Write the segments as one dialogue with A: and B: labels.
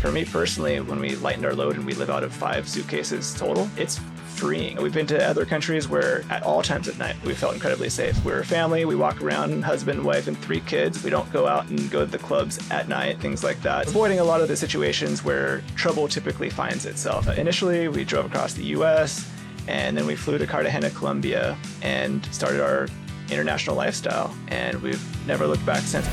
A: For me personally, when we lightened our load and we live out of 5 suitcases total, it's freeing. We've been to other countries where at all times at night, we felt incredibly safe. We're a family, we walk around, husband, wife, and 3 kids. We don't go out and go to the clubs at night, things like that. Avoiding a lot of the situations where trouble typically finds itself. Initially, we drove across the US, and then we flew to Cartagena, Colombia, and started our international lifestyle. And we've never looked back since.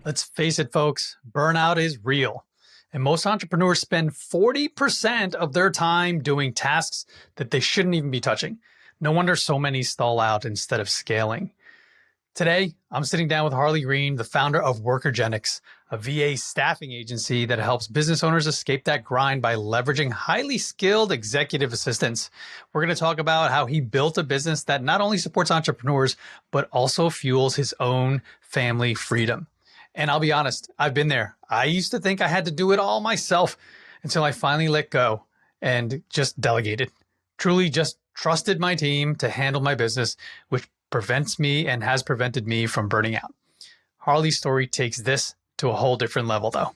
B: Let's face it, folks, burnout is real. And most entrepreneurs spend 40% of their time doing tasks that they shouldn't even be touching. No wonder so many stall out instead of scaling. Today, I'm sitting down with Harley Green, the founder of Workergenix, a VA staffing agency that helps business owners escape that grind by leveraging highly skilled executive assistants. We're going to talk about how he built a business that not only supports entrepreneurs, but also fuels his own family freedom. And I'll be honest, I've been there. I used to think I had to do it all myself until I finally let go and just delegated. Truly just trusted my team to handle my business, which prevents me and has prevented me from burning out. Harley's story takes this to a whole different level though.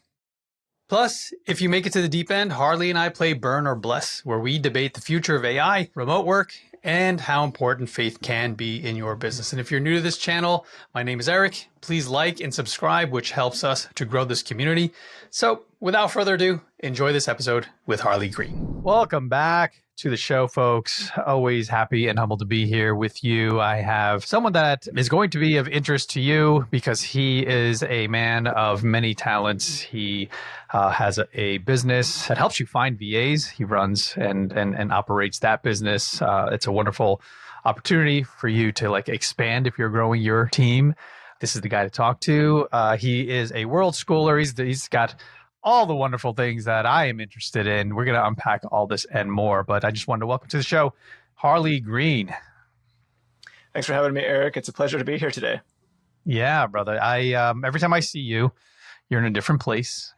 B: Plus, if you make it to the deep end, Harley and I play Burn or Bliss, where we debate the future of AI, remote work, and how important faith can be in your business. And if you're new to this channel, my name is Erik. Please like and subscribe, which helps us to grow this community. So without further ado, enjoy this episode with Harley Green. Welcome back to the show, folks. Always happy and humbled to be here with you. I have someone that is going to be of interest to you because he is a man of many talents. He has a business that helps you find VAs. He runs and operates that business. It's a wonderful opportunity for you to expand if you're growing your team. This is the guy to talk to. He is a world schooler. He's got all the wonderful things that I am interested in. We're going to unpack all this and more, but I just wanted to welcome to the show, Harley Green.
A: Thanks for having me, Erik. It's a pleasure to be here today.
B: Yeah, brother. I every time I see you, you're in a different place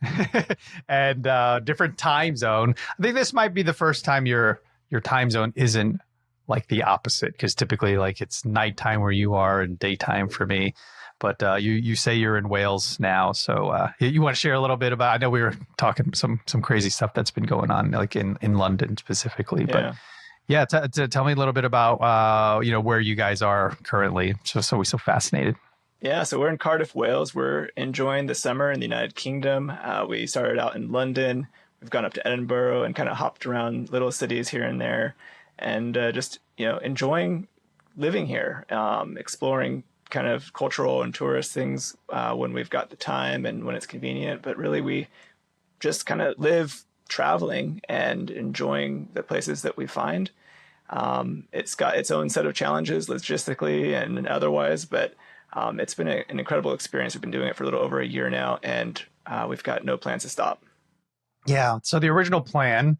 B: and different time zone. I think this might be the first time your time zone isn't like the opposite, because typically it's nighttime where you are and daytime for me. But you say you're in Wales now, so you want to share a little bit about? I know we were talking some crazy stuff that's been going on, like in London specifically.
A: Yeah.
B: But yeah, tell me a little bit about where you guys are currently. So we're so fascinated.
A: Yeah, so we're in Cardiff, Wales. We're enjoying the summer in the United Kingdom. We started out in London. We've gone up to Edinburgh and kind of hopped around little cities here and there, and just enjoying living here, exploring kind of cultural and tourist things when we've got the time and when it's convenient. But really, we just kind of live traveling and enjoying the places that we find. It's got its own set of challenges logistically and otherwise, but it's been an incredible experience. We've been doing it for a little over a year now, and we've got no plans to stop.
B: Yeah. So the original plan,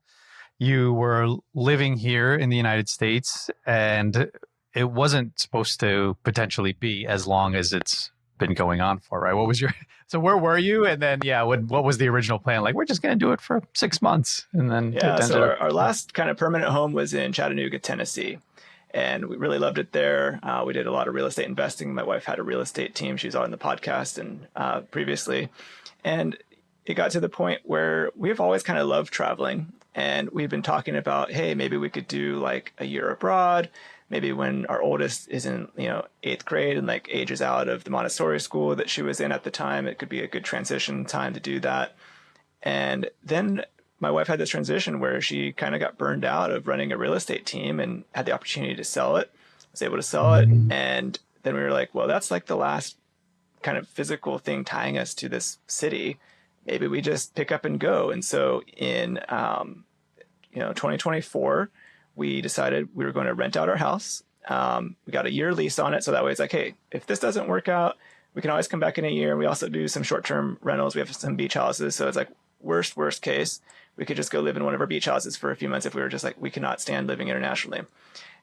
B: you were living here in the United States, and it wasn't supposed to potentially be as long as it's been going on for, right? So where were you? And then, what was the original plan? Like, we're just going to do it for 6 months. And then,
A: so our last kind of permanent home was in Chattanooga, Tennessee. And we really loved it there. We did a lot of real estate investing. My wife had a real estate team. She was on the podcast and previously. And it got to the point where we've always kind of loved traveling. And we've been talking about, hey, maybe we could do like a year abroad. Maybe when our oldest is in, 8th grade and ages out of the Montessori school that she was in at the time, it could be a good transition time to do that. And then my wife had this transition where she kind of got burned out of running a real estate team and had the opportunity to sell it, was able to sell it. And then we were like, well, that's like the last kind of physical thing tying us to this city. Maybe we just pick up and go. And so in, 2024, we decided we were going to rent out our house. We got a year lease on it. So that way it's like, hey, if this doesn't work out, we can always come back in a year. And we also do some short-term rentals. We have some beach houses. So it's like worst case, we could just go live in one of our beach houses for a few months if we were just like, we cannot stand living internationally.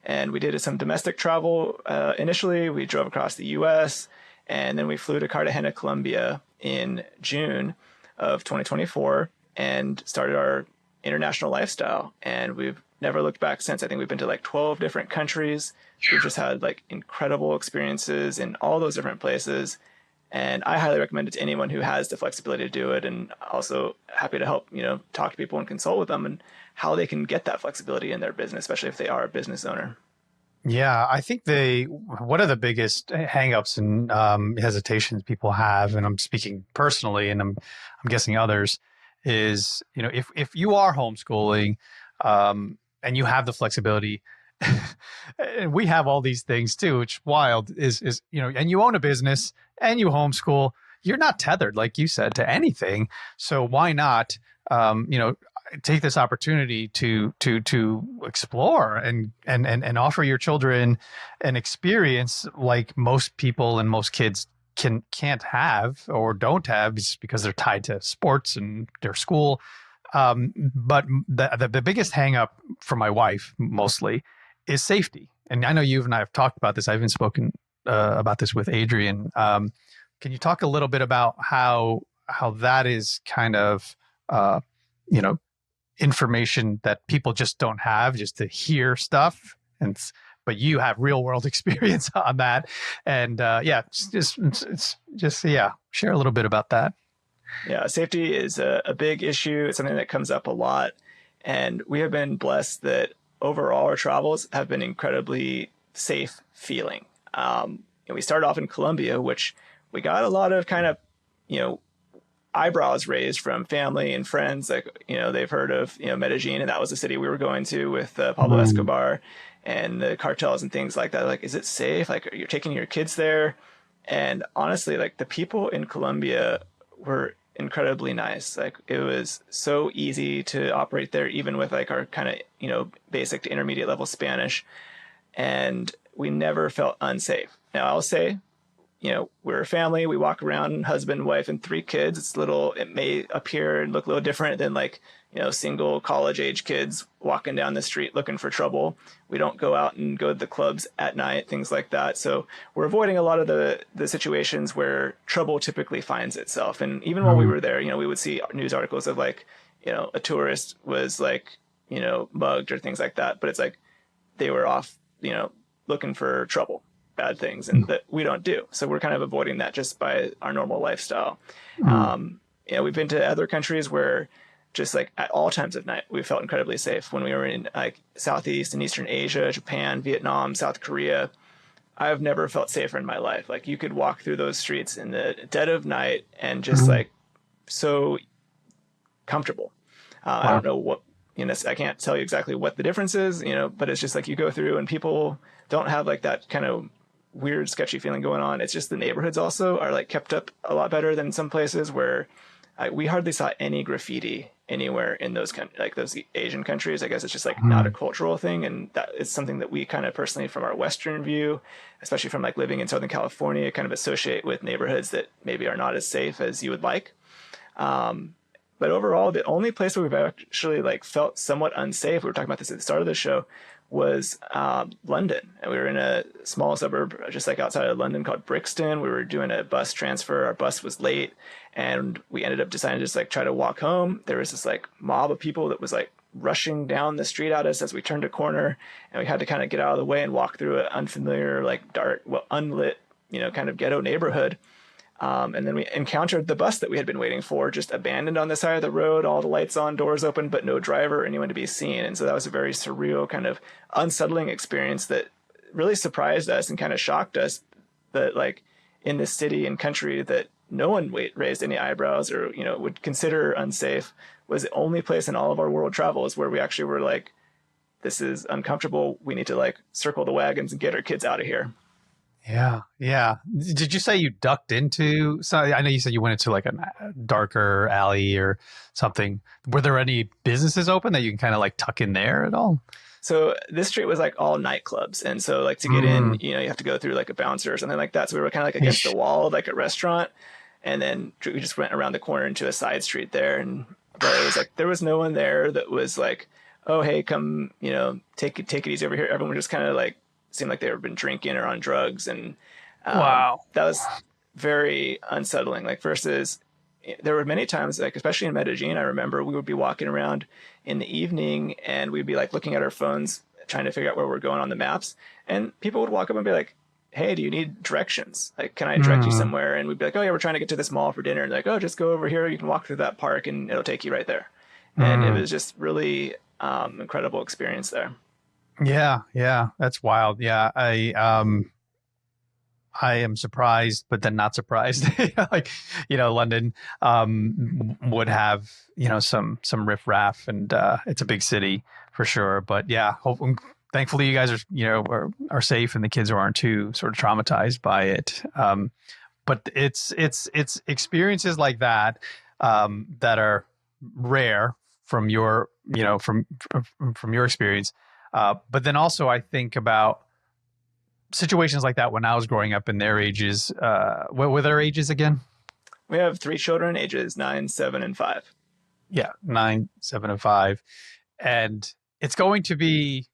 A: And we did some domestic travel. Initially, we drove across the US, and then we flew to Cartagena, Colombia in June of 2024 and started our international lifestyle. And we've never looked back since. I think we've been to 12 different countries. We've just had incredible experiences in all those different places. And I highly recommend it to anyone who has the flexibility to do it, and also happy to help, talk to people and consult with them and how they can get that flexibility in their business, especially if they are a business owner.
B: Yeah, I think one of the biggest hangups and hesitations people have, and I'm speaking personally, and I'm guessing others, is if you are homeschooling, and you have the flexibility, and we have all these things too, which wild is and you own a business and you homeschool, you're not tethered, like you said, to anything. So why not, take this opportunity to explore and offer your children an experience like most people and most kids can't have or don't have, just because they're tied to sports and their school. But the biggest hang up for my wife mostly is safety. And I know you and I have talked about this. I've even spoken about this with Adrian. Can you talk a little bit about how that is kind of, information that people just don't have, just to hear stuff, but you have real world experience on that, and share a little bit about that.
A: Yeah, safety is a big issue. It's something that comes up a lot, and we have been blessed that overall our travels have been incredibly safe feeling. And we started off in Colombia, which we got a lot of kind of eyebrows raised from family and friends. Like, they've heard of, Medellin, and that was the city we were going to with Pablo Escobar and the cartels and things like that. Like, is it safe? Like, you're taking your kids there? And honestly, like, the people in Colombia were incredibly nice. Like, it was so easy to operate there, even with like our kind of, basic to intermediate level Spanish. And we never felt unsafe. Now, I'll say, we're a family. We walk around, husband, wife, and 3 kids. It may appear and look a little different than like, single college age kids walking down the street looking for trouble. We don't go out and go to the clubs at night, things like that. So we're avoiding a lot of the situations where trouble typically finds itself. And even while we were there, we would see news articles of like, a tourist was like, mugged or things like that. But it's like they were off, looking for trouble, bad things, and that we don't do. So we're kind of avoiding that just by our normal lifestyle. We've been to other countries where just like at all times of night, we felt incredibly safe. When we were in like Southeast and Eastern Asia, Japan, Vietnam, South Korea, I've never felt safer in my life. Like, you could walk through those streets in the dead of night and just like so comfortable. I don't know what, I can't tell you exactly what the difference is, but it's just like you go through and people don't have like that kind of weird, sketchy feeling going on. It's just the neighborhoods also are like kept up a lot better than some places where we hardly saw any graffiti anywhere in those those Asian countries. I guess it's just like not a cultural thing. And that is something that we kind of personally, from our Western view, especially from like living in Southern California, kind of associate with neighborhoods that maybe are not as safe as you would like. But overall, the only place where we've actually like felt somewhat unsafe, we were talking about this at the start of the show, was London. And we were in a small suburb just like outside of London called Brixton. We were doing a bus transfer. Our bus was late, and we ended up deciding to just like try to walk home. There was this like mob of people that was like rushing down the street at us as we turned a corner, and we had to kind of get out of the way and walk through an unfamiliar, like dark, unlit, kind of ghetto neighborhood. And then we encountered the bus that we had been waiting for, just abandoned on the side of the road, all the lights on, doors open, but no driver or anyone to be seen. And so that was a very surreal, kind of unsettling experience that really surprised us and kind of shocked us that like in this city and country that no one raised any eyebrows or, would consider unsafe, was the only place in all of our world travels where we actually were like, this is uncomfortable. We need to like circle the wagons and get our kids out of here.
B: Yeah. Yeah. Did you say you ducked into, so I know you said you went into like a darker alley or something. Were there any businesses open that you can kind of like tuck in there at all?
A: So this street was like all nightclubs. And so like to get in, you have to go through like a bouncer or something like that. So we were kind of like against the wall of like a restaurant. And then we just went around the corner into a side street there. But it was like, there was no one there that was like, oh, hey, come, take it easy over here. Everyone just kind of like seemed like they were been drinking or on drugs. And
B: wow,
A: that was very unsettling. Like versus there were many times, like, especially in Medellin, I remember we would be walking around in the evening and we'd be like looking at our phones, trying to figure out where we're going on the maps. And people would walk up and be like, hey, do you need directions? Like, can I direct you somewhere? And we'd be like, oh yeah, we're trying to get to this mall for dinner. And they're like, oh, just go over here. You can walk through that park and it'll take you right there. And it was just really incredible experience there.
B: Yeah, yeah, that's wild. Yeah, I am surprised, but then not surprised. Like, London would have, some riffraff, and it's a big city for sure. But yeah, thankfully you guys are safe, and the kids aren't too sort of traumatized by it. But it's experiences like that that are rare from your from your experience. But then also I think about situations like that when I was growing up in their ages. What were their ages again?
A: We have 3 children, ages 9, 7, and 5.
B: Yeah, 9, 7, and 5. And it's going to be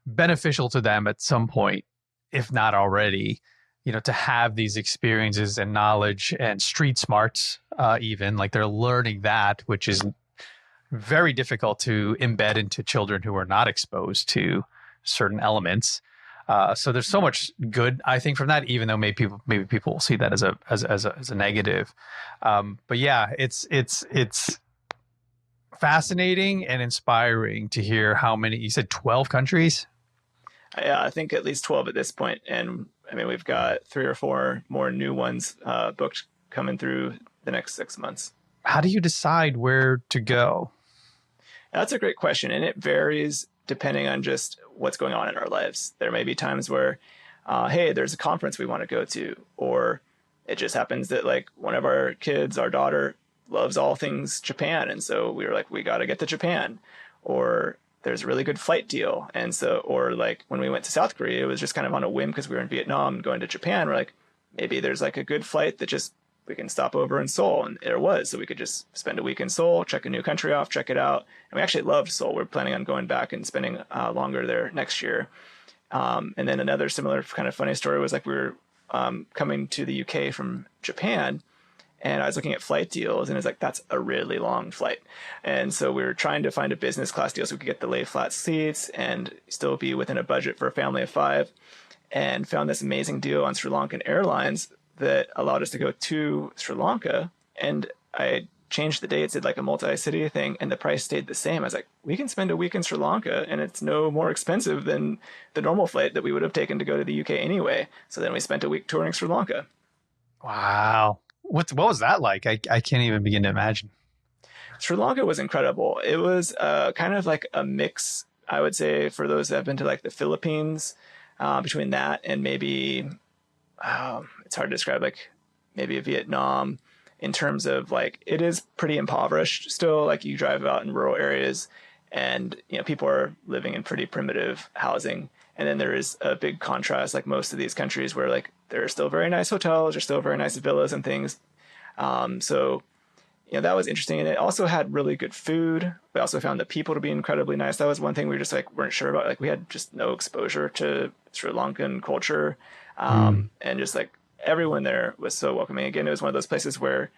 B: beneficial to them at some point, if not already, to have these experiences and knowledge and street smarts, even like they're learning that, which is very difficult to embed into children who are not exposed to certain elements. So there's so much good, I think, from that, even though maybe people will see that as a negative. But yeah, it's fascinating and inspiring to hear how many. You said 12 countries.
A: Yeah, I think at least 12 at this point. And I mean, we've got 3 or 4 more new ones booked coming through the next 6 months.
B: How do you decide where to go?
A: That's a great question. And it varies depending on just what's going on in our lives. There may be times where, hey, there's a conference we want to go to, or it just happens that like one of our kids, our daughter, loves all things Japan. And so we were like, we got to get to Japan, or there's a really good flight deal. And so, or like when we went to South Korea, it was just kind of on a whim because we were in Vietnam going to Japan. We're like, maybe there's like a good flight that just we can stop over in Seoul, and there was, so we could just spend a week in Seoul, check a new country off, check it out. And we actually loved Seoul. We're planning on going back and spending longer there next year. And then another similar kind of funny story was like we were coming to the UK from Japan, and I was looking at flight deals, and it's like, that's a really long flight. And so we were trying to find a business class deal so we could get the lay flat seats and still be within a budget for a family of 5, and found this amazing deal on Sri Lankan Airlines that allowed us to go to Sri Lanka. And I changed the dates, did like a multi-city thing, and the price stayed the same. I was like, we can spend a week in Sri Lanka and it's no more expensive than the normal flight that we would have taken to go to the UK anyway. So then we spent a week touring Sri Lanka.
B: Wow. What was that like? I can't even begin to imagine.
A: Sri Lanka was incredible. It was kind of like a mix, I would say, for those that have been to like the Philippines, between that and maybe it's hard to describe, like maybe Vietnam, in terms of like, it is pretty impoverished still. Like you drive out in rural areas and, people are living in pretty primitive housing. And then there is a big contrast, like most of these countries where like there are still very nice hotels, there's still very nice villas and things. So, that was interesting. And it also had really good food. We also found the people to be incredibly nice. That was one thing we just like weren't sure about. Like we had just no exposure to Sri Lankan culture. And just like everyone there was so welcoming. Again, it was one of those places where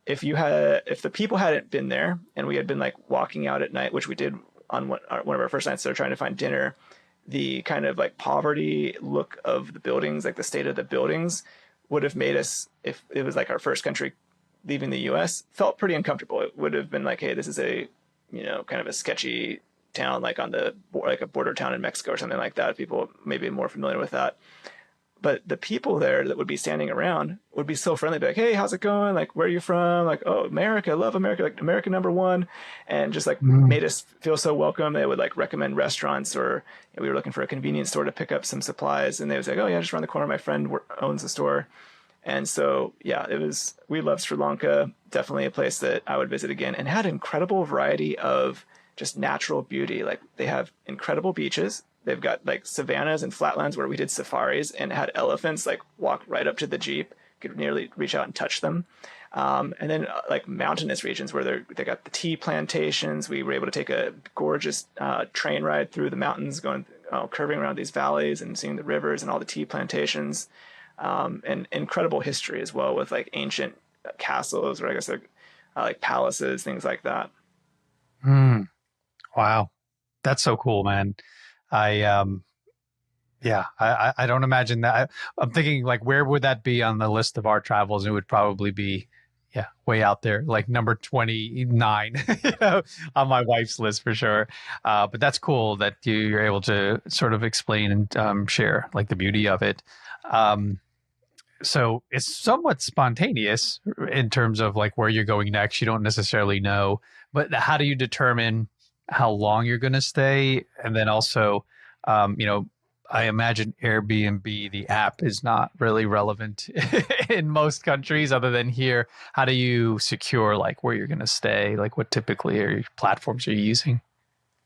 A: if the people hadn't been there and we had been like walking out at night, which we did on one of our first nights, so trying to find dinner, the kind of like poverty look of the buildings, like the state of the buildings, would have made us, if it was like our first country leaving the US, felt pretty uncomfortable. It would have been like, hey, this is a, kind of a sketchy town, like on the, like a border town in Mexico or something like that. People may be more familiar with that. But the people there that would be standing around would be so friendly, be like, hey, how's it going? Like, where are you from? Like, oh, America, love America, like America #1. And just like made us feel so welcome. They would like recommend restaurants, or we were looking for a convenience store to pick up some supplies. And they was like, oh yeah, just around the corner, my friend owns the store. And so, yeah, we loved Sri Lanka, definitely a place that I would visit again, and had incredible variety of just natural beauty. Like they have incredible beaches. They've got like savannas and flatlands where we did safaris and had elephants like walk right up to the Jeep, could nearly reach out and touch them. And then like mountainous regions where they got the tea plantations. We were able to take a gorgeous train ride through the mountains, going curving around these valleys and seeing the rivers and all the tea plantations. And incredible history as well, with like ancient castles, or I guess like palaces, things like that.
B: Wow. That's so cool, man. Yeah, I don't imagine that. I'm thinking like, where would that be on the list of our travels? It would probably be, yeah, way out there, like number 29, on my wife's list for sure. But that's cool that you're able to sort of explain and share like the beauty of it. Um, so it's somewhat spontaneous in terms of like where you're going next. You don't necessarily know, but how do you determine how long you're going to stay? And then also, you know, I imagine Airbnb, the app, is not really relevant in most countries other than here. How do you secure like where you're going to stay? Like what typically are platforms are you using?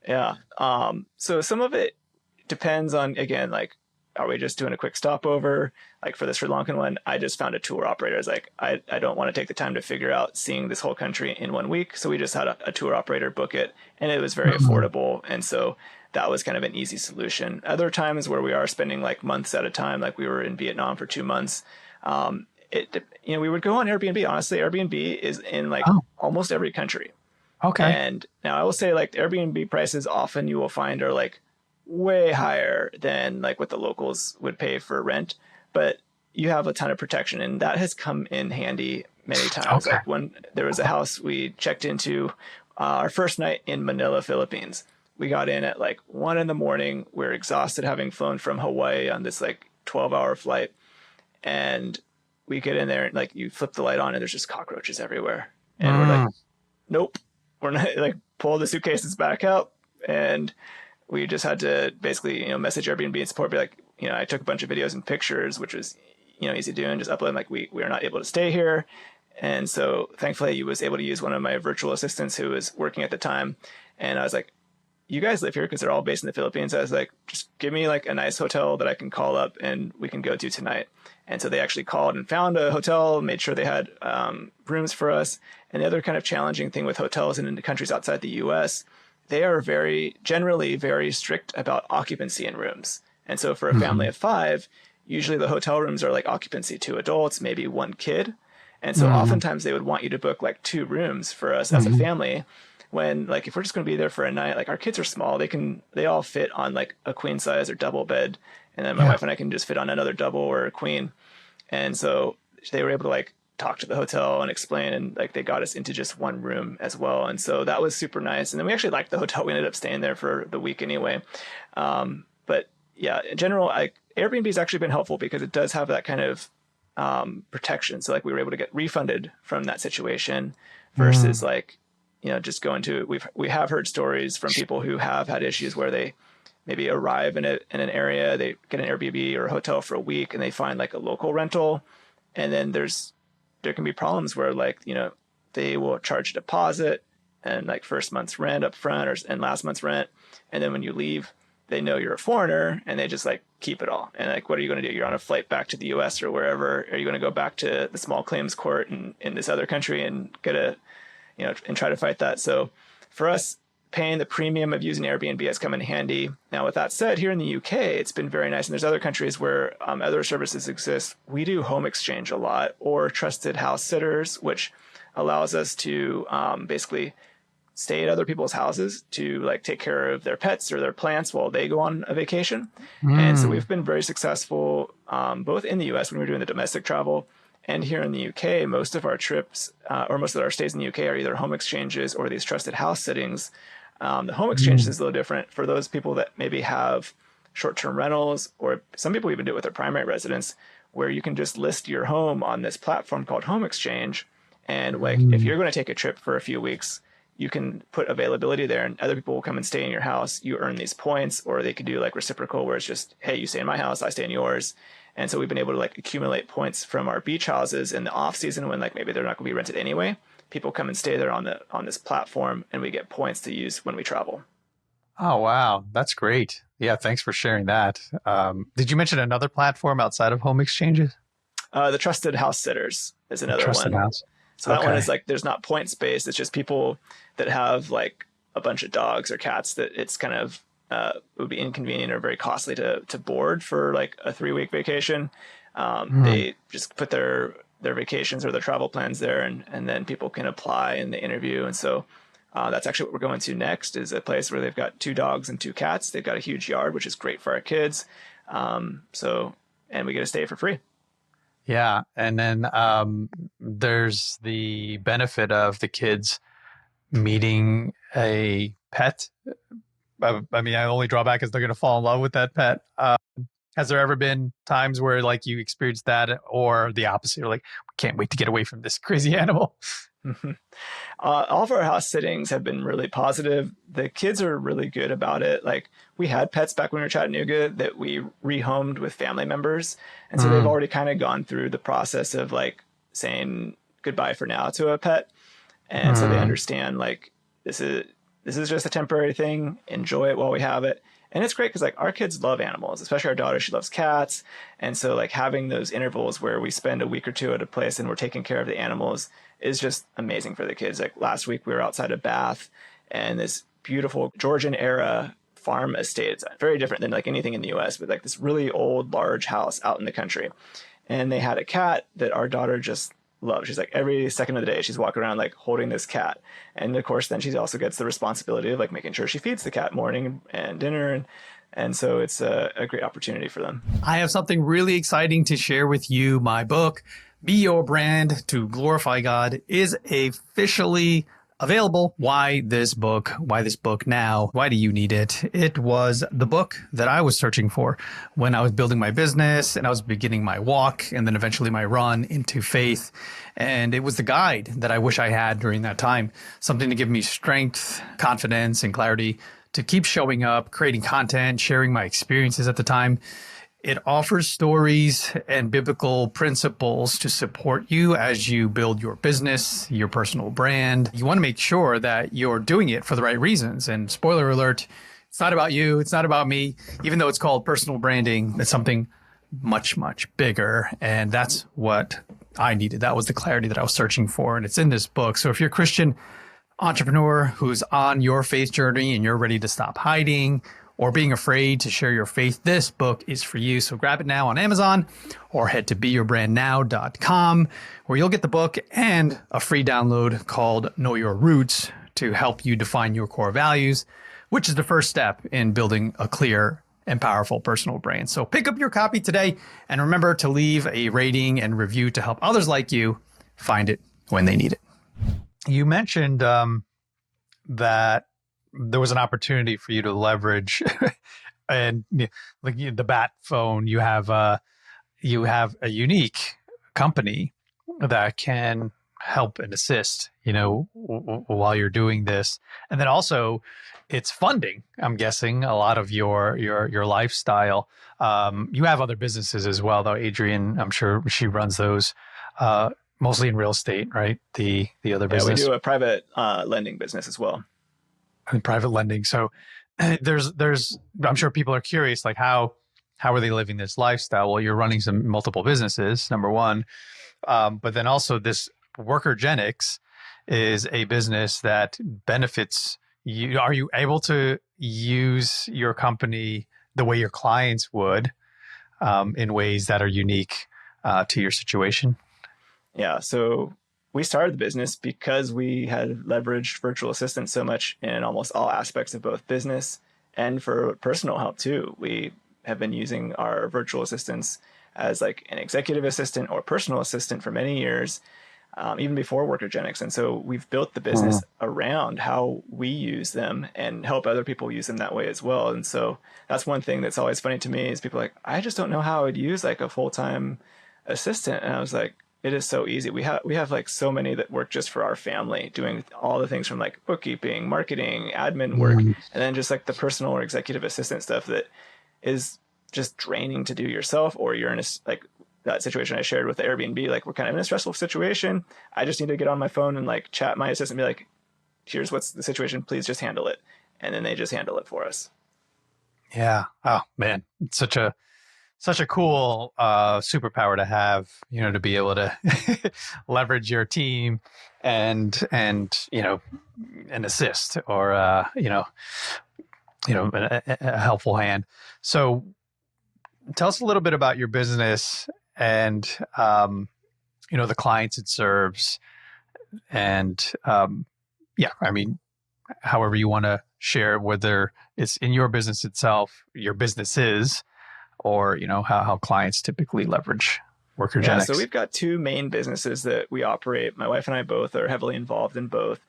A: Yeah. So some of it depends on, again, like, are we just doing a quick stopover? Like for the Sri Lankan one, I just found a tour operator. I was like, I don't want to take the time to figure out seeing this whole country in 1 week. So we just had a tour operator book it, and it was very affordable. And so that was kind of an easy solution. Other times where we are spending like months at a time, like we were in Vietnam for 2 months, we would go on Airbnb. Honestly, Airbnb is in like
B: Oh,
A: almost every country.
B: okay.
A: And now I will say like the Airbnb prices often you will find are like way higher than like what the locals would pay for rent, but you have a ton of protection, and that has come in handy many times.
B: Okay.
A: Like when there was a house we checked into our first night in Manila, Philippines. We got in at like 1 a.m. We are exhausted having flown from Hawaii on this like 12-hour flight. And we get in there and like you flip the light on and there's just cockroaches everywhere. And we're like,
B: Mm,
A: nope, we're not, like, pull the suitcases back out. And we just had to basically, message Airbnb and support, be like, I took a bunch of videos and pictures, which was, easy to do, and just upload them, like, we are not able to stay here. And so thankfully I was able to use one of my virtual assistants who was working at the time. And I was like, you guys live here, because they're all based in the Philippines. I was like, just give me like a nice hotel that I can call up and we can go to tonight. And so they actually called and found a hotel, made sure they had rooms for us. And the other kind of challenging thing with hotels in the countries outside the US, they are generally very strict about occupancy in rooms. And so for a family
B: mhm,
A: of five, usually the hotel rooms are like occupancy, 2 adults, maybe one kid. And so
B: mhm,
A: oftentimes they would want you to book like 2 rooms for us as a
B: mhm.
A: family, when like if we're just going to be there for a night, like our kids are small, they all fit on like a queen size or double bed, and then my
B: Yeah.
A: wife and I can just fit on another double or a queen. And so they were able to like talk to the hotel and explain, and like they got us into just one room as well. And so that was super nice. And then we actually liked the hotel. We ended up staying there for the week anyway. But yeah, in general, Airbnb has actually been helpful because it does have that kind of protection. So like we were able to get refunded from that situation versus
B: Mm,
A: like, just going to, we have heard stories from people who have had issues where they maybe arrive in an area, they get an Airbnb or a hotel for a week, and they find like a local rental. And then there can be problems where like, they will charge a deposit and like first month's rent up front, and last month's rent. And then when you leave, they know you're a foreigner and they just like keep it all. And like, what are you going to do? You're on a flight back to the US or wherever. Are you going to go back to the small claims court in this other country and and try to fight that? So for us, paying the premium of using Airbnb has come in handy. Now, with that said, here in the UK, it's been very nice. And there's other countries where other services exist. We do home exchange a lot, or trusted house sitters, which allows us to basically stay at other people's houses to like take care of their pets or their plants while they go on a vacation. And so
B: mm,
A: we've been very successful both in the US when we're doing the domestic travel, and here in the UK. Most of our trips or most of our stays in the UK are either home exchanges or these trusted house sittings. The home exchange
B: mm,
A: is a little different for those people that maybe have short-term rentals, or some people even do it with their primary residence, where you can just list your home on this platform called Home Exchange. And like if
B: mm.
A: you're going to take a trip for a few weeks, you can put availability there, and other people will come and stay in your house. You earn these points, or they could do like reciprocal, where it's just, hey, you stay in my house, I stay in yours. And so we've been able to like accumulate points from our beach houses in the off season when like maybe they're not going to be rented anyway. People come and stay there on this platform, and we get points to use when we travel.
B: Oh, wow. That's great. Yeah. Thanks for sharing that. Did you mention another platform outside of home exchanges?
A: The trusted house sitters is
B: A
A: another
B: trusted
A: one.
B: house.
A: So that one is
B: Okay.
A: like there's not points based. It's just people that have like a bunch of dogs or cats that it's kind of it would be inconvenient or very costly to board for like a 3 week vacation.
B: Mm,
A: They just put their vacations or their travel plans there, and then people can apply and they interview. And so that's actually what we're going to next, is a place where they've got 2 dogs and 2 cats. They've got a huge yard, which is great for our kids. And we get to stay for free.
B: Yeah. And then there's the benefit of the kids meeting a pet. I mean, the only drawback is they're going to fall in love with that pet. Has there ever been times where like you experienced that or the opposite? You're like, we can't wait to get away from this crazy animal.
A: All of our house sittings have been really positive. The kids are really good about it. Like we had pets back when we were in Chattanooga that we rehomed with family members. And so they've already kind of gone through the process of like saying goodbye for now to a pet. And so they understand like, this is just a temporary thing. Enjoy it while we have it. And it's great because like our kids love animals, especially our daughter. She loves cats. And so like having those intervals where we spend a week or two at a place and we're taking care of the animals is just amazing for the kids. Like last week we were outside of Bath and this beautiful Georgian era farm estate. It's very different than like anything in the US, but like this really old, large house out in the country. And they had a cat that our daughter just loved. She's like every second of the day, she's walking around like holding this cat. And of course, then she also gets the responsibility of like making sure she feeds the cat morning and dinner. And so it's a great opportunity for them.
B: I have something really exciting to share with you. My book, Be Your Brand to Glorify God, is officially available. Why this book? Why this book now? Why do you need it? It was the book that I was searching for when I was building my business and I was beginning my walk and then eventually my run into faith. And it was the guide that I wish I had during that time, something to give me strength, confidence, and clarity to keep showing up, creating content, sharing my experiences at the time. It offers stories and biblical principles to support you as you build your business, your personal brand. You want to make sure that you're doing it for the right reasons. And spoiler alert, it's not about you. It's not about me. Even though it's called personal branding, it's something much, much bigger. And that's what I needed. That was the clarity that I was searching for. And it's in this book. So if you're a Christian entrepreneur who's on your faith journey and you're ready to stop hiding or being afraid to share your faith, this book is for you. So grab it now on Amazon or head to beyourbrandnow.com where you'll get the book and a free download called Know Your Roots to help you define your core values, which is the first step in building a clear and powerful personal brand. So pick up your copy today and remember to leave a rating and review to help others like you find it when they need it. You mentioned that there was an opportunity for you to leverage and like the Bat phone. You have a unique company that can help and assist, while you're doing this. And then also it's funding, I'm guessing, a lot of your lifestyle. You have other businesses as well, though. Adrienne, I'm sure she runs those, mostly in real estate, right? The other business.
A: Yeah, we do a private lending business as well.
B: And private lending. So there's I'm sure people are curious, like how are they living this lifestyle? Well, you're running some multiple businesses, number one. But then also this Workergenix is a business that benefits you. Are you able to use your company the way your clients would, in ways that are unique to your situation?
A: Yeah. So we started the business because we had leveraged virtual assistants so much in almost all aspects of both business and for personal help too. We have been using our virtual assistants as like an executive assistant or personal assistant for many years, even before Workergenix. And so we've built the business around how we use them and help other people use them that way as well. And so that's one thing that's always funny to me is people are like, I just don't know how I would use like a full-time assistant. And I was like, it is so easy. We have like so many that work just for our family, doing all the things from like bookkeeping, marketing, admin work, and then just like the personal or executive assistant stuff that is just draining to do yourself, or you're in like that situation I shared with the Airbnb, like we're kind of in a stressful situation. I just need to get on my phone and like chat my assistant and be like, here's what's the situation, please just handle it. And then they just handle it for us.
B: Yeah. Oh man, it's such a cool superpower to have, to be able to leverage your team and assist or a helpful hand. So tell us a little bit about your business and the clients it serves, and however you want to share, whether it's in your business itself, your businesses, or, how clients typically leverage Workergenix?
A: Yeah, so we've got two main businesses that we operate. My wife and I both are heavily involved in both.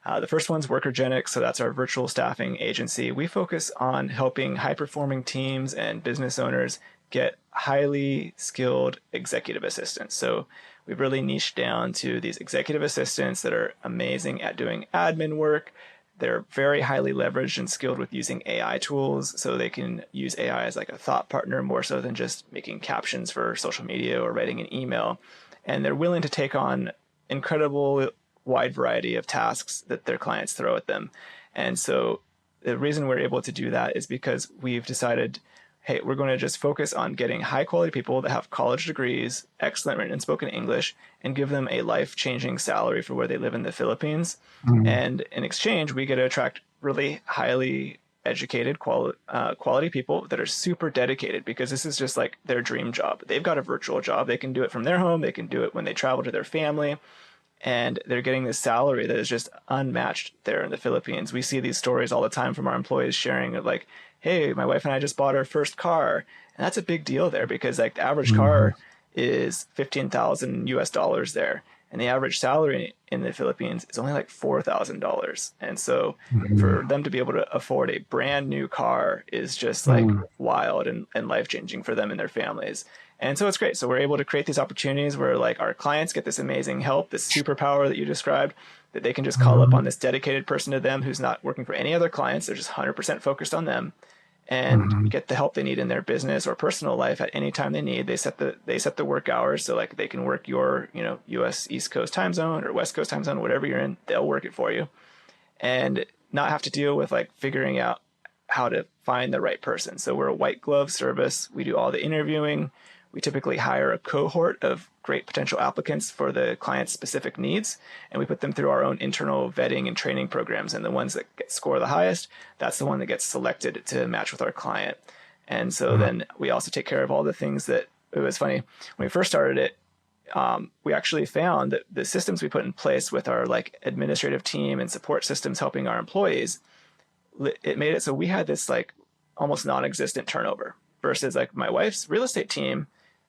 A: The first one's Workergenix, so that's our virtual staffing agency. We focus on helping high-performing teams and business owners get highly skilled executive assistants. So we've really niched down to these executive assistants that are amazing at doing admin work. They're very highly leveraged and skilled with using AI tools, so they can use AI as like a thought partner more so than just making captions for social media or writing an email. And they're willing to take on incredible wide variety of tasks that their clients throw at them. And so the reason we're able to do that is because we've decided, hey, we're going to just focus on getting high quality people that have college degrees, excellent written and spoken English, and give them a life-changing salary for where they live in the Philippines. Mm-hmm. And in exchange, we get to attract really highly educated quality people that are super dedicated, because this is just like their dream job. They've got a virtual job. They can do it from their home. They can do it when they travel to their family. And they're getting this salary that is just unmatched there in the Philippines. We see these stories all the time from our employees sharing of like, hey, my wife and I just bought our first car. And that's a big deal there, because like the average car is $15,000 there. And the average salary in the Philippines is only like $4,000. And so for them to be able to afford a brand new car is just like wild and life-changing for them and their families. And so it's great. So we're able to create these opportunities where like our clients get this amazing help, this superpower that you described, that they can just call up on this dedicated person to them who's not working for any other clients. They're just 100% focused on them, and get the help they need in their business or personal life at any time they need. They set the work hours, so like they can work your, US East Coast time zone or West Coast time zone, whatever you're in, they'll work it for you, and not have to deal with like figuring out how to find the right person. So we're a white glove service. We do all the interviewing. We typically hire a cohort of great potential applicants for the client's specific needs, and we put them through our own internal vetting and training programs. And the ones that score the highest, that's the one that gets selected to match with our client. And so then we also take care of all the things that, it was funny, when we first started it, we actually found that the systems we put in place with our like administrative team and support systems helping our employees, it made it so we had this like almost non-existent turnover, versus like my wife's real estate team.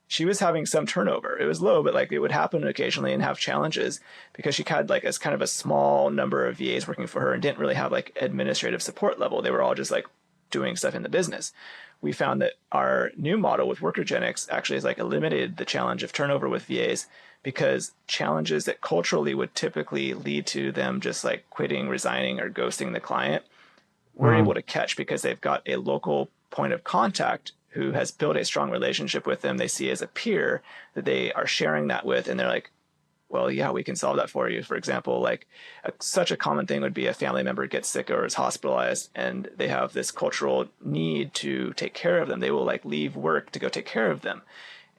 A: She was having some turnover. It was low, but like it would happen occasionally and have challenges, because she had like as kind of a small number of VAs working for her and didn't really have like administrative support level. They were all just like doing stuff in the business. We found that our new model with Workergenix actually has like eliminated the challenge of turnover with VAs, because challenges that culturally would typically lead to them just like quitting, resigning, or ghosting the client, we're able to catch, because they've got a local point of contact who has built a strong relationship with them. They see as a peer that they are sharing that with, and they're like, well, yeah, we can solve that for you. For example, like such a common thing would be a family member gets sick or is hospitalized, and they have this cultural need to take care of them. They will like leave work to go take care of them.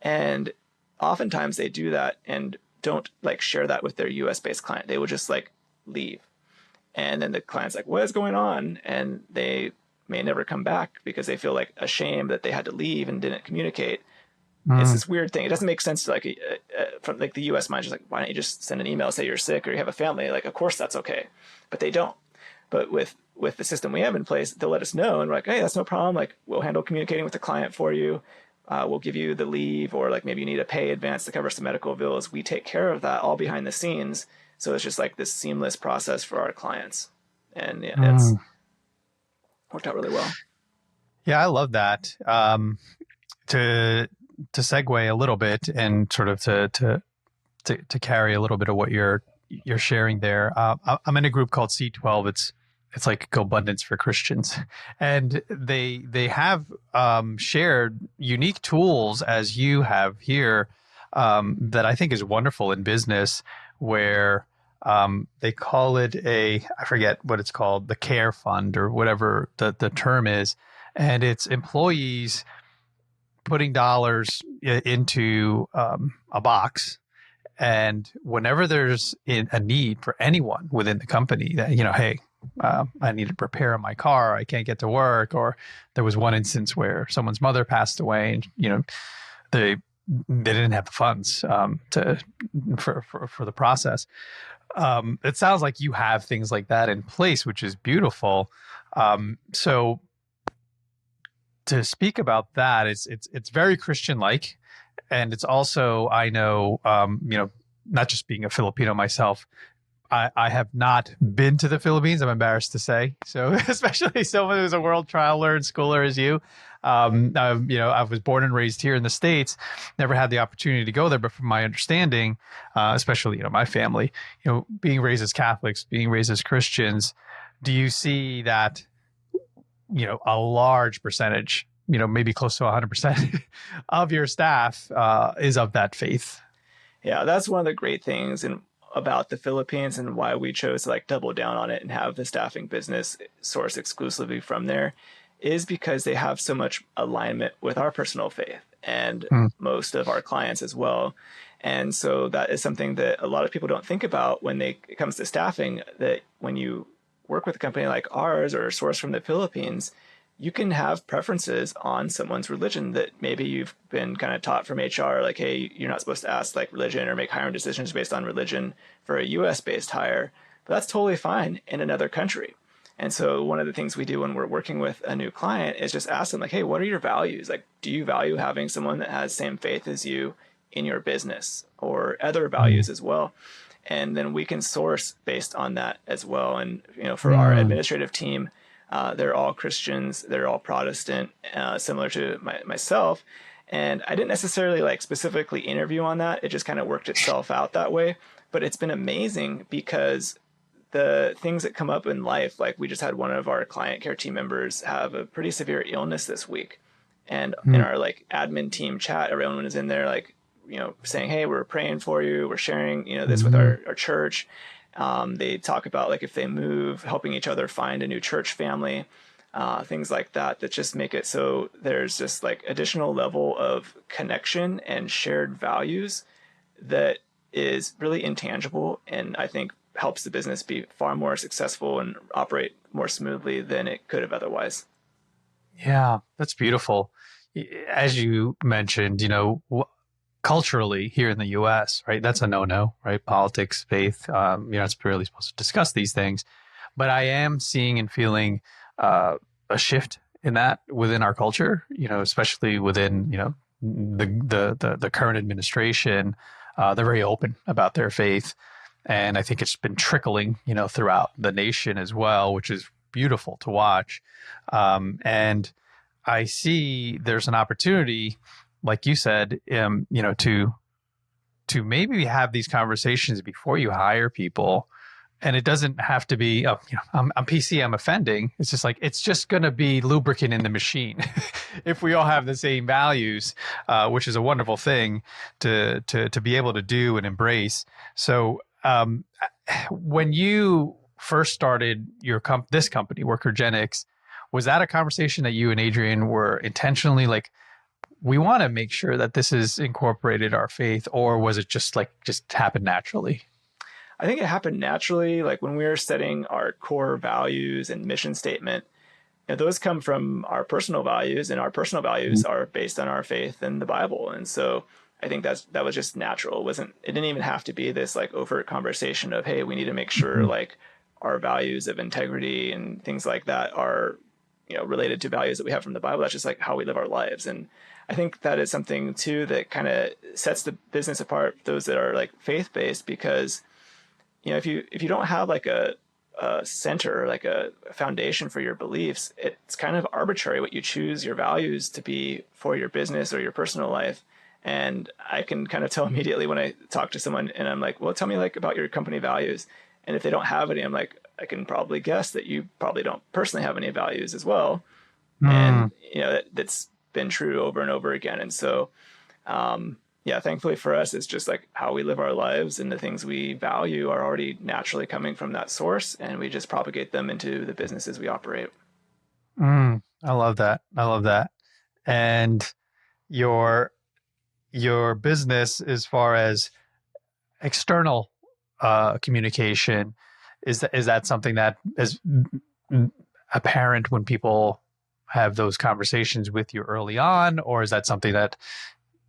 A: And oftentimes they do that and don't like share that with their US based client. They will just like leave. And then the client's like, what is going on? And they may never come back because they feel like ashamed that they had to leave and didn't communicate. It's this weird thing. It doesn't make sense to like from like the US mind, just like, why don't you just send an email, say you're sick or you have a family? Like, of course that's okay, but they don't. But with the system we have in place, they'll let us know, and we're like, hey, that's no problem. Like, we'll handle communicating with the client for you. We'll give you the leave, or like maybe you need a pay advance to cover some medical bills. We take care of that all behind the scenes. So it's just like this seamless process for our clients. And yeah, it's worked out really well.
B: Yeah, I love that. To segue a little bit and sort of to carry a little bit of what you're sharing there. I'm in a group called C12. It's like GoBundance for Christians, and they have shared unique tools as you have here that I think is wonderful in business, where they call it I forget what it's called, the care fund or whatever the term is, and it's employees putting dollars into a box, and whenever there's a need for anyone within the company that, hey, I need to repair my car, I can't get to work, or there was one instance where someone's mother passed away, and they didn't have the funds for the process. It sounds like you have things like that in place, which is beautiful. So to speak about that, it's very Christian-like, and it's also, I know, not just being a Filipino myself, I have not been to the Philippines. I'm embarrassed to say. So, especially someone who's a world traveler and schooler as you. I was born and raised here in the States, never had the opportunity to go there. But from my understanding, especially, my family, being raised as Catholics, being raised as Christians, do you see that, a large percentage, maybe close to 100% of your staff is of that faith?
A: Yeah, that's one of the great things about the Philippines and why we chose to double down on it and have the staffing business source exclusively from there, is because they have so much alignment with our personal faith and most of our clients as well. And so that is something that a lot of people don't think about when it comes to staffing, that when you work with a company like ours or source from the Philippines, you can have preferences on someone's religion that maybe you've been kind of taught from HR, like, hey, you're not supposed to ask religion or make hiring decisions based on religion for a US based hire. But that's totally fine in another country. And so one of the things we do when we're working with a new client is just ask them, hey, what are your values? Do you value having someone that has same faith as you in your business or other values as well? And then we can source based on that as well. And, for our administrative team, they're all Christians. They're all Protestant, similar to myself. And I didn't necessarily specifically interview on that. It just kind of worked itself out that way. But it's been amazing because the things that come up in life, we just had one of our client care team members have a pretty severe illness this week. And in our admin team chat, everyone was in there saying, hey, we're praying for you. We're sharing, this with our church. They talk about if they move, helping each other find a new church family, things like that just make it so there's just additional level of connection and shared values that is really intangible, and I think helps the business be far more successful and operate more smoothly than it could have otherwise.
B: Yeah, that's beautiful. As you mentioned, culturally here in the US, right? That's a no-no, right? Politics, faith, you're not really supposed to discuss these things. But I am seeing and feeling a shift in that within our culture, especially within, the current administration. They're very open about their faith. And I think it's been trickling, throughout the nation as well, which is beautiful to watch. And I see there's an opportunity, like you said, to maybe have these conversations before you hire people. And it doesn't have to be, I'm PC, I'm offending. It's just it's just going to be lubricant in the machine. If we all have the same values, which is a wonderful thing to be able to do and embrace. So when you first started this company, Workergenix, was that a conversation that you and Adrian were intentionally we want to make sure that this is incorporated our faith, or was it just happened naturally?
A: I think it happened naturally. When we were setting our core values and mission statement, those come from our personal values, and our personal values are based on our faith in the Bible. And so I think that was just natural. It didn't even have to be this overt conversation of, hey, we need to make sure our values of integrity and things like that are, related to values that we have from the Bible. That's just how we live our lives. And I think that is something too that kind of sets the business apart, those that are faith-based, because if you don't have a center, a foundation for your beliefs, it's kind of arbitrary what you choose your values to be for your business or your personal life. And I can kind of tell immediately when I talk to someone and I'm well, tell me about your company values. And if they don't have any, I'm I can probably guess that you probably don't personally have any values as well. And, that's been true over and over again. And so, thankfully for us, it's just how we live our lives, and the things we value are already naturally coming from that source, and we just propagate them into the businesses we operate.
B: I love that. And your business, as far as external communication, is that something that is apparent when people have those conversations with you early on, or is that something that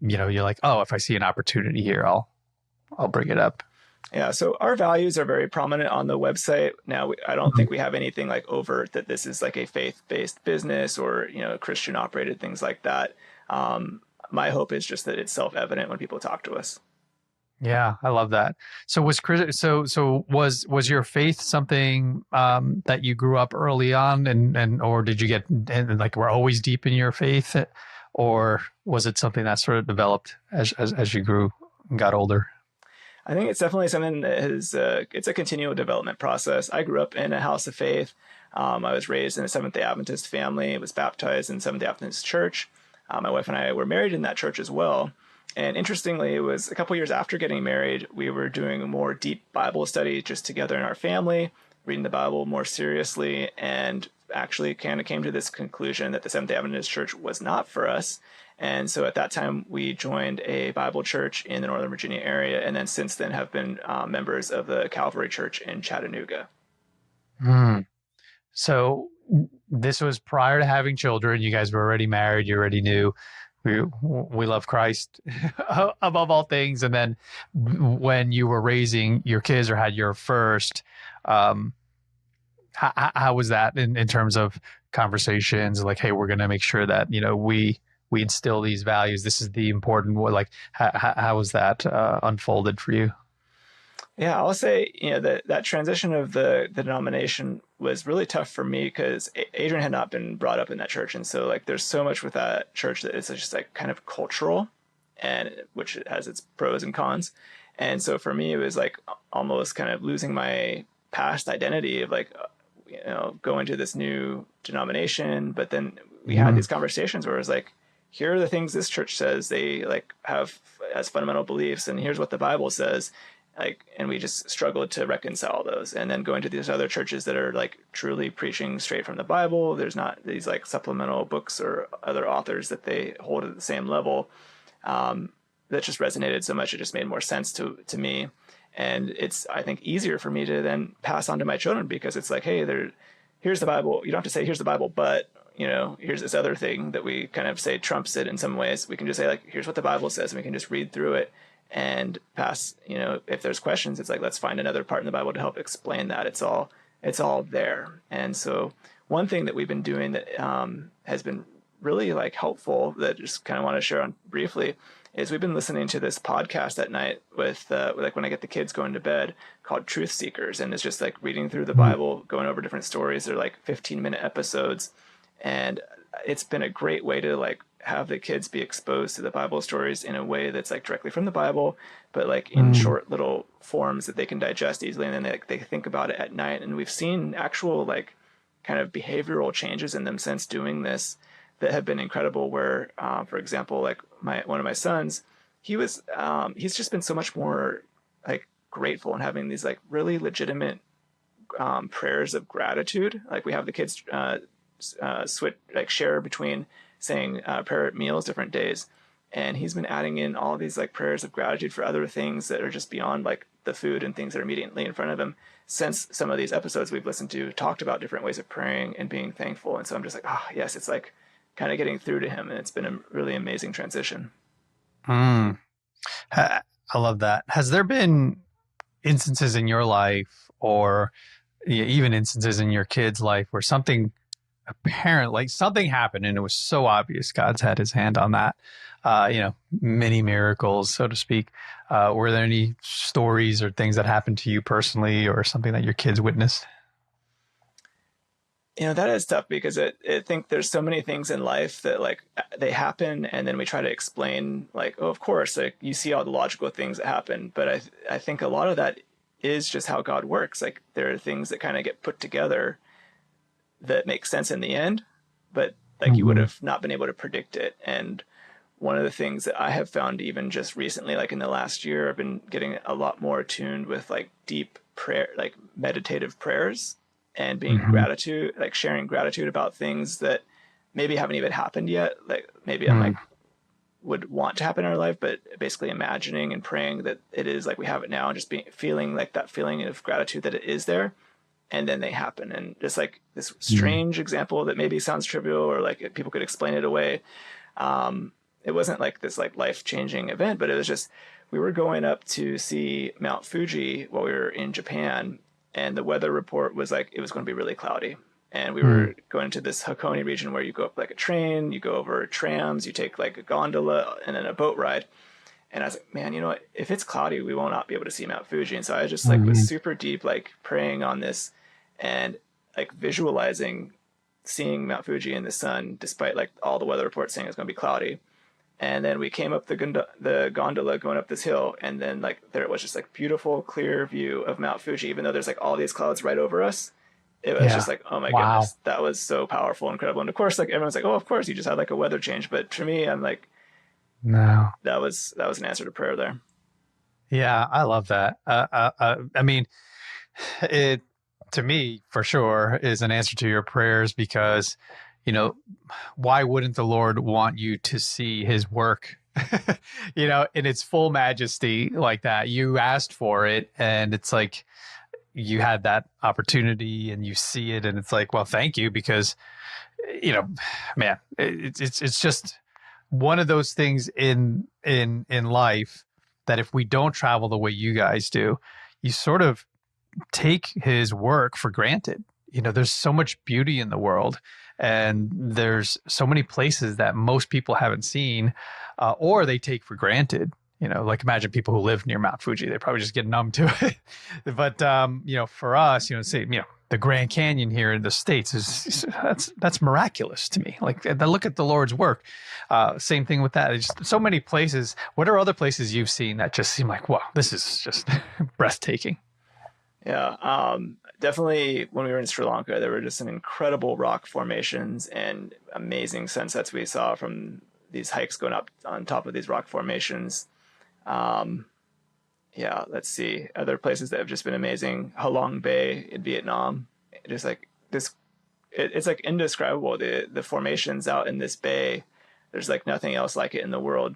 B: you're oh, if I see an opportunity here, I'll bring it up?
A: Yeah, so our values are very prominent on the website. Now, I don't think we have anything like overt that this is like a faith-based business or, Christian operated things like that. My hope is just that it's self-evident when people talk to us.
B: Yeah, I love that. So was your faith something that you grew up early on, and or did you get and like were always deep in your faith, or was it something that sort of developed as you grew and got older?
A: I think it's definitely something that it's a continual development process. I grew up in a house of faith. I was raised in a Seventh-day Adventist family. I was baptized in Seventh-day Adventist church. My wife and I were married in that church as well. And interestingly, it was a couple years after getting married, we were doing a more deep Bible study just together in our family, reading the Bible more seriously, and actually kind of came to this conclusion that the Seventh-day Adventist church was not for us. And so at that time, we joined a Bible church in the Northern Virginia area, and then since then have been members of the Calvary Church in Chattanooga.
B: Hmm. So this was prior to having children. You guys were already married. You already knew we love Christ above all things. And then when you were raising your kids or had your first, how was that in terms of conversations? Like, hey, we're going to make sure that, we instill these values. This is the important one. Like, how was that unfolded for you?
A: Yeah, I'll say, that transition of the denomination was really tough for me because Adrian had not been brought up in that church. And so like, there's so much with that church that it's just like kind of cultural, and which has its pros and cons. And so for me, it was like almost kind of losing my past identity of like, going to this new denomination. But then we had these conversations where it was like, here are the things this church says they like have as fundamental beliefs, and here's what the Bible says. Like, and we just struggled to reconcile those. And then going to these other churches that are like truly preaching straight from the Bible, there's not these like supplemental books or other authors that they hold at the same level. That just resonated so much. It just made more sense to me. And it's, I think, easier for me to then pass on to my children because it's like, hey, here's the Bible. You don't have to say, here's the Bible, but here's this other thing that we kind of say trumps it in some ways. We can just say like, here's what the Bible says, and we can just read through it and pass, if there's questions, it's like, let's find another part in the Bible to help explain that. It's all there. And so one thing that we've been doing that has been really like helpful that I just kind of want to share on briefly is we've been listening to this podcast at night with like when I get the kids going to bed called Truth Seekers. And it's just like reading through the Bible, going over different stories. They're like 15-minute episodes. And it's been a great way to like have the kids be exposed to the Bible stories in a way that's like directly from the Bible, but like in short little forms that they can digest easily. And then they think about it at night. And we've seen actual like kind of behavioral changes in them since doing this that have been incredible. Where, for example, like one of my sons, he's just been so much more like grateful and having these like really legitimate prayers of gratitude. Like we have the kids switch, like share between saying prayer at meals different days, and he's been adding in all these like prayers of gratitude for other things that are just beyond like the food and things that are immediately in front of him. Since some of these episodes we've listened to talked about different ways of praying and being thankful, and so I'm just like, yes, it's like kind of getting through to him, and it's been a really amazing transition.
B: I love that. Has there been instances in your life, or even instances in your kids' life, where something apparent, like something happened and it was so obvious God's had his hand on that, many miracles, so to speak? Were there any stories or things that happened to you personally or something that your kids witnessed?
A: That is tough because I think there's so many things in life that like they happen and then we try to explain like, oh, of course, like you see all the logical things that happen. But I think a lot of that is just how God works. Like there are things that kind of get put together that make sense in the end, but like you would have not been able to predict it. And one of the things that I have found even just recently, like in the last year, I've been getting a lot more attuned with like deep prayer, like meditative prayers, and being gratitude, like sharing gratitude about things that maybe haven't even happened yet. Like maybe I'm like would want to happen in our life, but basically imagining and praying that it is like we have it now, and just feeling like that feeling of gratitude that it is there. And then they happen. And just like this strange example that maybe sounds trivial or like people could explain it away. it wasn't like this like life-changing event, but it was just, we were going up to see Mount Fuji while we were in Japan, and the weather report was like, it was going to be really cloudy. And we were going to this Hakone region where you go up like a train, you go over trams, you take like a gondola and then a boat ride. And I was like, man, you know what? If it's cloudy, we will not be able to see Mount Fuji. And so I just like was super deep, like praying on this and like visualizing seeing Mount Fuji in the sun, despite like all the weather reports saying it's going to be cloudy. And then we came up the gondola going up this hill, and then like there it was, just like beautiful, clear view of Mount Fuji, even though there's like all these clouds right over us. It was just like, oh my goodness, that was so powerful, incredible. And of course, like everyone's like, oh, of course, you just had like a weather change. But for me, I'm like,
B: no,
A: that was an answer to prayer there.
B: Yeah, I love that. I mean, it to me for sure is an answer to your prayers, because, you know, why wouldn't the Lord want you to see his work, you know, in its full majesty like that? You asked for it, and it's like, you had that opportunity and you see it, and it's like, well, thank you, because, you know, man, it's just one of those things in life that if we don't travel the way you guys do, you sort of take his work for granted. You know, there's so much beauty in the world, and there's so many places that most people haven't seen, or they take for granted. You know, like imagine people who live near Mount Fuji, they probably just get numb to it. But, you know, for us, you know, say, you know, the Grand Canyon here in the States that's miraculous to me. Like, look at the Lord's work. Same thing with that. It's just so many places. What are other places you've seen that just seem like, wow, this is just breathtaking?
A: Yeah. Definitely when we were in Sri Lanka, there were just some incredible rock formations and amazing sunsets we saw from these hikes going up on top of these rock formations. Yeah, let's see. Other places that have just been amazing. Halong Bay in Vietnam. Just like this, it's like indescribable. The formations out in this bay, there's like nothing else like it in the world.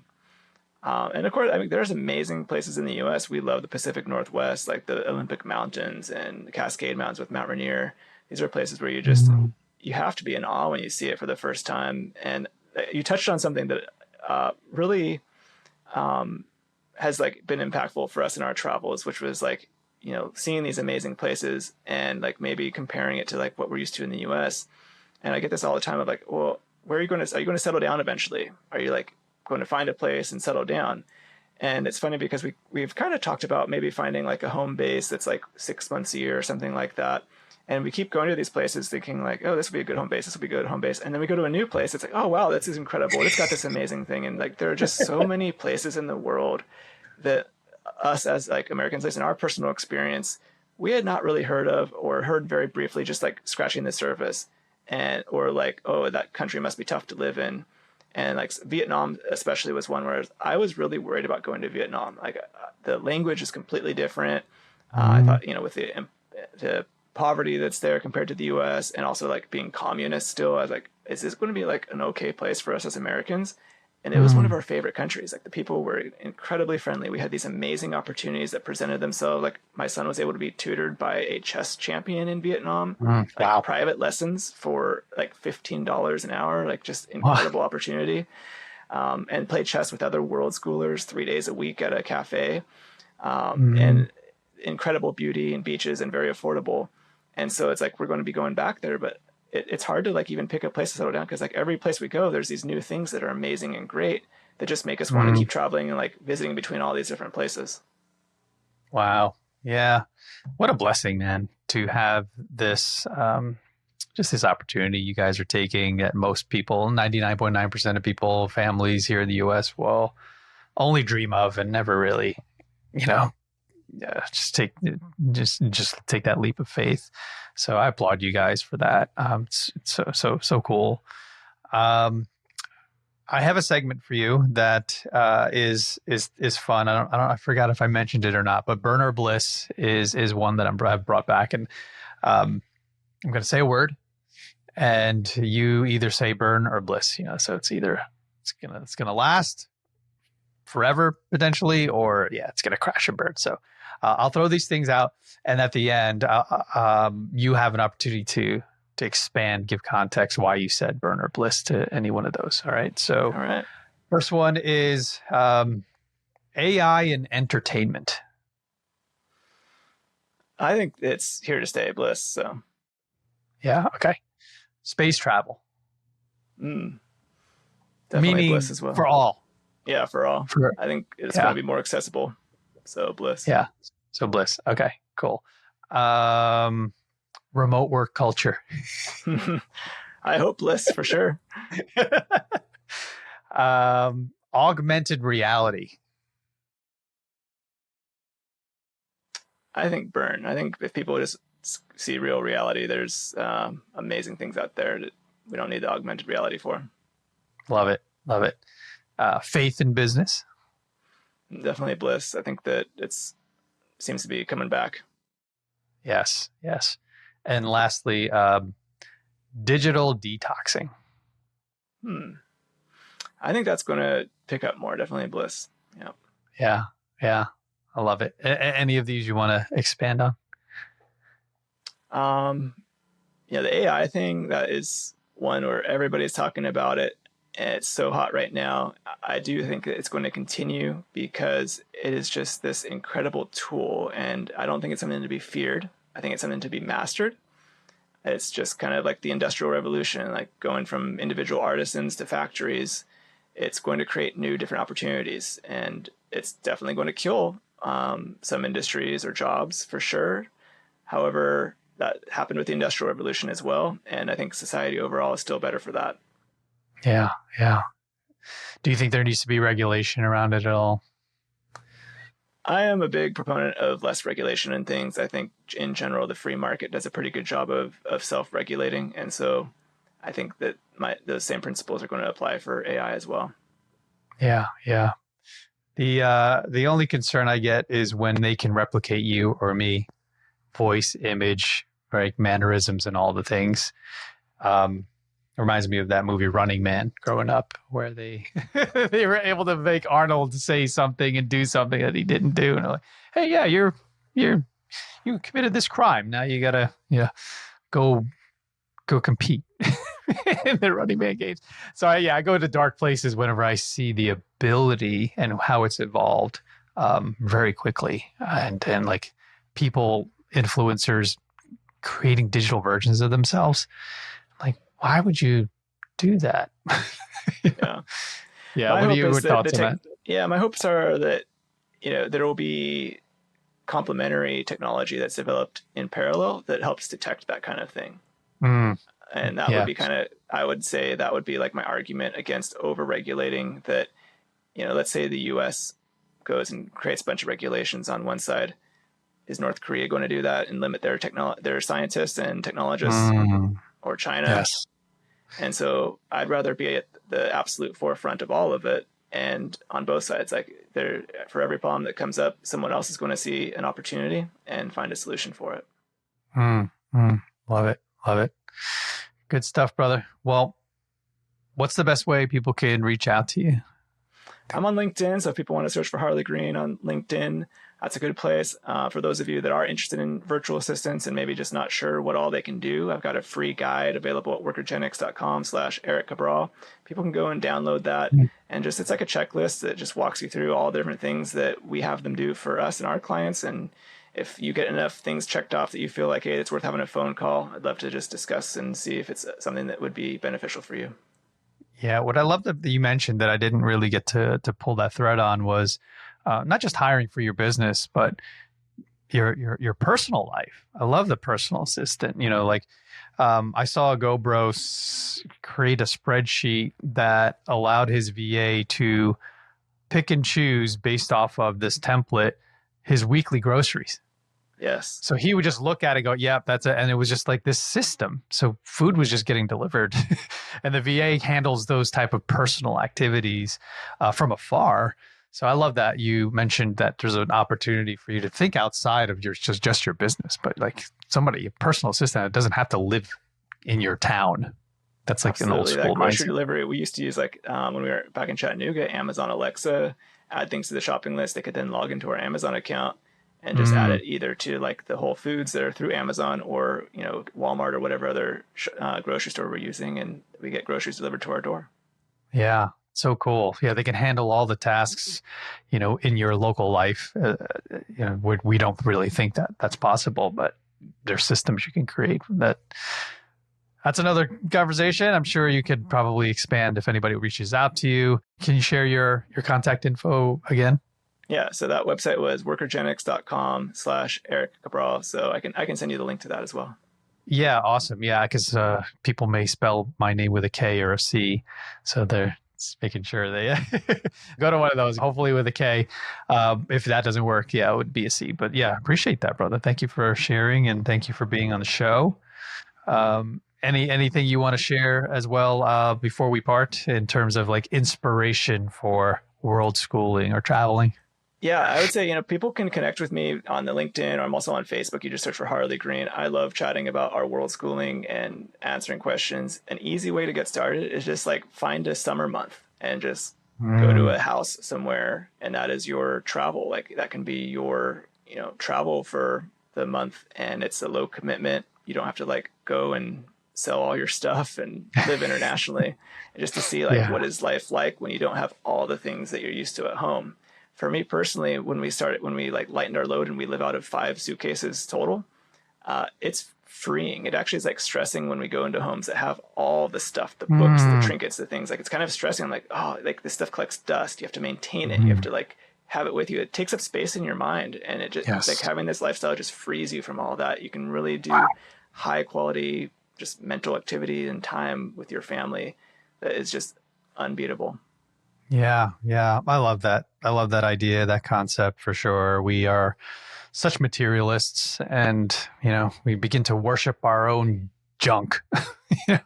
A: And of course, I mean, there's amazing places in the U.S. We love the Pacific Northwest, like the Olympic Mountains and the Cascade Mountains with Mount Rainier. These are places where you just, you have to be in awe when you see it for the first time. And you touched on something that really has like been impactful for us in our travels, which was like, you know, seeing these amazing places and like maybe comparing it to like what we're used to in the US. And I get this all the time of like, well, are you going to settle down eventually? Are you like going to find a place and settle down? And it's funny because we've kind of talked about maybe finding like a home base that's like 6 months a year or something like that. And we keep going to these places thinking like, oh, this will be a good home base. This will be a good home base. And then we go to a new place. It's like, oh, wow, this is incredible. It's got this amazing thing. And like, there are just so many places in the world that us as like Americans, at least in our personal experience, we had not really heard of, or heard very briefly, just like scratching the surface. And, or like, oh, that country must be tough to live in. And like Vietnam especially was one where I was really worried about going to Vietnam. Like the language is completely different. I thought, you know, with the poverty that's there compared to the US, and also like being communist still, I was like, is this going to be like an okay place for us as Americans? And it was one of our favorite countries. Like the people were incredibly friendly. We had these amazing opportunities that presented themselves. Like my son was able to be tutored by a chess champion in Vietnam, like private lessons for like $15 an hour, like just incredible opportunity. And play chess with other world schoolers 3 days a week at a cafe, and incredible beauty and beaches and very affordable. And so it's like, we're going to be going back there, but it's hard to like even pick a place to settle down, because like every place we go, there's these new things that are amazing and great that just make us want to keep traveling and like visiting between all these different places.
B: Wow. Yeah. What a blessing, man, to have this, just this opportunity you guys are taking that most people, 99.9% of people, families here in the US will only dream of and never really, you know, just take that leap of faith. So I applaud you guys for that. It's so cool. I have a segment for you that is fun. I forgot if I mentioned it or not, but Burn or Bliss is one that I've brought back, and I'm going to say a word, and you either say burn or bliss. You know, so it's either it's gonna last forever potentially, or it's gonna crash and burn. So I'll throw these things out, and at the end, you have an opportunity to expand, give context why you said burn or bliss to any one of those. All right. So,
A: all right.
B: First one is AI and entertainment.
A: I think it's here to stay, Bliss. So,
B: Yeah. Okay. Space travel.
A: definitely
B: Meaning
A: Bliss as well.
B: for all.
A: Yeah, for all. I think it's going to be more accessible. So Bliss.
B: Yeah. So Bliss. Okay, cool. Remote work culture.
A: I hope Bliss for sure.
B: Augmented reality.
A: I think burn. I think if people just see real reality, there's amazing things out there that we don't need the augmented reality for.
B: Love it. Love it. Faith in business.
A: Definitely Bliss. I think that seems to be coming back.
B: Yes. Yes. And lastly, digital detoxing.
A: I think that's going to pick up more. Definitely Bliss. Yeah.
B: Yeah. Yeah. I love it. Any of these you want to expand on?
A: Yeah, the AI thing, that is one where everybody's talking about it. And it's so hot right now. I do think that it's going to continue because it is just this incredible tool. And I don't think it's something to be feared. I think it's something to be mastered. It's just kind of like the Industrial Revolution, like going from individual artisans to factories. It's going to create new, different opportunities. And it's definitely going to kill some industries or jobs for sure. However, that happened with the Industrial Revolution as well. And I think society overall is still better for that.
B: Yeah. Yeah. Do you think there needs to be regulation around it at all?
A: I am a big proponent of less regulation in things. I think in general, the free market does a pretty good job of self-regulating. And so I think that those same principles are going to apply for AI as well.
B: Yeah. Yeah. The only concern I get is when they can replicate you or me, voice, image, right, mannerisms, and all the things. Reminds me of that movie Running Man growing up, where they they were able to make Arnold say something and do something that he didn't do, and they're like, "Hey, yeah, you committed this crime. Now you gotta go compete in the Running Man games." So I go to dark places whenever I see the ability and how it's evolved very quickly, and like people, influencers creating digital versions of themselves. Like, why would you do that?
A: Yeah.
B: Yeah. What are your thoughts on that?
A: Yeah, my hopes are that there will be complementary technology that's developed in parallel that helps detect that kind of thing. And that would be I would say that would be like my argument against over-regulating that. Let's say the U.S. goes and creates a bunch of regulations on one side. Is North Korea going to do that and limit their scientists and technologists, or China?
B: Yes.
A: And so I'd rather be at the absolute forefront of all of it. And on both sides, like for every problem that comes up, someone else is going to see an opportunity and find a solution for it.
B: Love it. Love it. Good stuff, brother. Well, what's the best way people can reach out to you?
A: I'm on LinkedIn, so if people want to search for Harley Green on LinkedIn, that's a good place. For those of you that are interested in virtual assistants and maybe just not sure what all they can do, I've got a free guide available at workergenix.com/Erik Cabral. People can go and download that, and it's like a checklist that just walks you through all the different things that we have them do for us and our clients. And if you get enough things checked off that you feel like, hey, it's worth having a phone call, I'd love to just discuss and see if it's something that would be beneficial for you.
B: Yeah, what I love that you mentioned that I didn't really get to pull that thread on was not just hiring for your business, but your personal life. I love the personal assistant. I saw a GoBro create a spreadsheet that allowed his VA to pick and choose based off of this template his weekly groceries.
A: Yes.
B: So he would just look at it and go, yeah, that's it. And it was just like this system. So food was just getting delivered. And the VA handles those type of personal activities from afar. So I love that you mentioned that there's an opportunity for you to think outside of just your business, but like a personal assistant that doesn't have to live in your town. That's like
A: Absolutely.
B: an old school
A: that grocery
B: mindset.
A: Delivery. We used to use when we were back in Chattanooga, Amazon Alexa, add things to the shopping list. They could then log into our Amazon account and just add it either to like the Whole Foods that are through Amazon or, Walmart or whatever other grocery store we're using. And we get groceries delivered to our door.
B: Yeah. So cool. Yeah, they can handle all the tasks, in your local life. We don't really think that that's possible, but there's systems you can create from that. That's another conversation. I'm sure you could probably expand if anybody reaches out to you. Can you share your contact info again?
A: Yeah, so that website was workergenix.com/Erik Cabral. So I can send you the link to that as well.
B: Yeah, awesome. Yeah, because people may spell my name with a K or a C, so they're making sure they go to one of those, hopefully with a K. If that doesn't work, it would be a C. But yeah, appreciate that, brother. Thank you for sharing, and thank you for being on the show. Anything you want to share as well before we part in terms of like inspiration for world schooling or traveling?
A: Yeah, I would say, people can connect with me on the LinkedIn, or I'm also on Facebook. You just search for Harley Green. I love chatting about our world schooling and answering questions. An easy way to get started is just like find a summer month and just go to a house somewhere. And that is your travel. Like that can be your, travel for the month, and it's a low commitment. You don't have to like go and sell all your stuff and live internationally. And just to see what is life like when you don't have all the things that you're used to at home. For me personally, when we lightened our load and we live out of 5 suitcases total, it's freeing. It actually is like stressing when we go into homes that have all the stuff, the books, the trinkets, the things. Like it's kind of stressing. I'm like, oh, like this stuff collects dust. You have to maintain it. You have to like have it with you. It takes up space in your mind, and it just like having this lifestyle just frees you from all that. You can really do high quality, just mental activity and time with your family that is just unbeatable.
B: Yeah. I love that. I love that idea, that concept for sure. We are such materialists, and, we begin to worship our own junk, and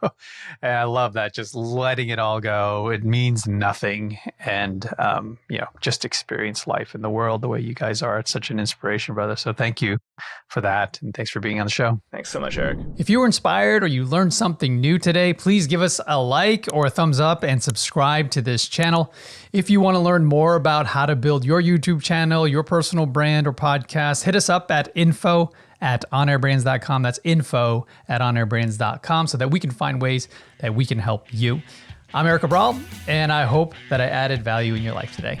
B: I love that. Just letting it all go. It means nothing. And, just experience life in the world the way you guys are. It's such an inspiration, brother. So thank you for that. And thanks for being on the show.
A: Thanks so much, Erik.
B: If you were inspired or you learned something new today, please give us a like or a thumbs up and subscribe to this channel. If you want to learn more about how to build your YouTube channel, your personal brand or podcast, hit us up at info@onairbrands.com. That's info@onairbrands.com, so that we can find ways that we can help you. I'm Erik Cabral, and I hope that I added value in your life today.